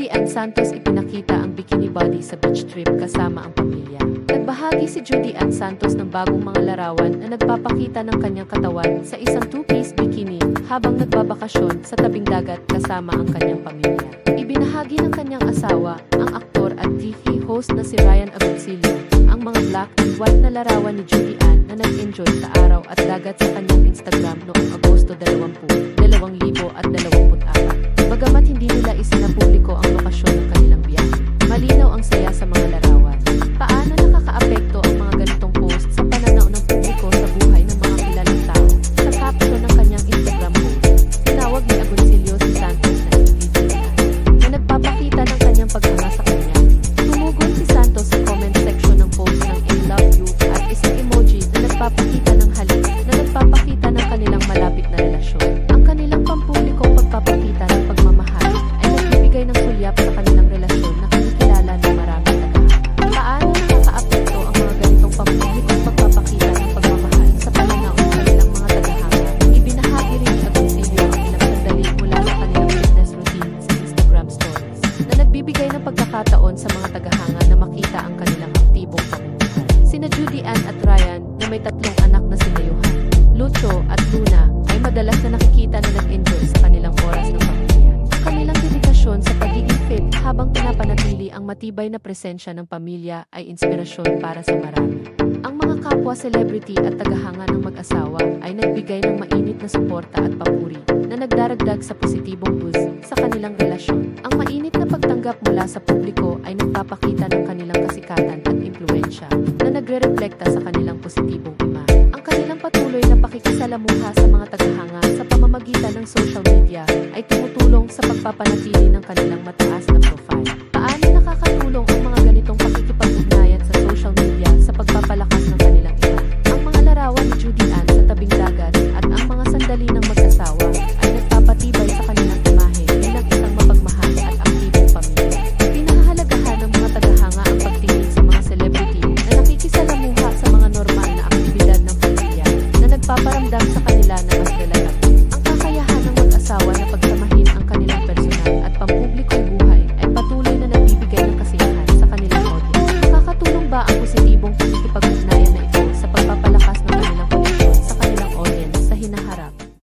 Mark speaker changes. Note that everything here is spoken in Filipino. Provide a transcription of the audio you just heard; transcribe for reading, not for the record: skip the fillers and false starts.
Speaker 1: Judy Ann Santos ipinakita ang bikini body sa beach trip kasama ang pamilya. Nagbahagi si Judy Ann Santos ng bagong mga larawan na nagpapakita ng kanyang katawan sa isang two-piece bikini habang nagbabakasyon sa tabing dagat kasama ang kanyang pamilya. Ibinahagi ng kanyang asawa, ang aktor at TV host na si Ryan Agoncillo, ang mga black and white na larawan ni Judy Ann na nag-enjoy sa araw at dagat sa kanyang Instagram noong Agosto 20, 2024. Bagamat hindi nila isinapubliko ang lokasyon ng kanilang biyahe, malinaw ang saya sa mga larawan. Paano nakakaapekto ang mga ganitong post sa pananaw ng publiko sa buhay ng mga kilalang tao? Sa caption ng kanyang Instagram post, tinawag ni Agoncillo si Santos na Judy Ann, na nagpapakita ng kanyang paghanga sa kanya. Tumugon si Santos sa comment section ng post ng I love you at isang emoji na nagpapakita ng halik na nagpapakita ng kanilang malapit na relasyon. Ang kanilang pampublikong pagpapakita ng pagmamahal ay nagbibigay ng sulyap sa kanilang relasyon na kinikilala ng maraming tagahanga. Paano nakakaapekto ang mga ganitong pampublikong pagpapakita ng pagmamahal sa pananaw ng kanilang mga tagahanga? Ibinahagi rin ni Agoncillo ang ilang sandali mula sa kanilang fitness routine sa Instagram stories na nagbibigay ng pagkakataon sa mga tagahanga na makita ang kanilang aktibong pamumuhay. Sina Judy Ann at Ryan na may 3 anak na sina Johan, Lucho at Luna ay madalas na nakikita na nag-enjoy sa kanilang oras ng pamilya. Kanilang dedikasyon sa pagiging fit habang pinapanatili ang matibay na presensya ng pamilya ay inspirasyon para sa marami. Ang mga kapwa celebrity at tagahanga ng mag-asawa ay nagbigay ng mainit na suporta at papuri na nagdaragdag sa positibong buzz sa kanilang relasyon. Ang mainit na pagtanggap mula sa publiko ay nagpapakita ng kanilang kasikatan at impluwensya na nagre-reflekta sa kanilang positibong imahe. Ang kanilang patuloy na pakikisalamuha sa mga tagahanga sa pamamagitan ng social media ay tumutulong sa pagpapanatili ng kanilang mataas na profile. Paano nakakatulong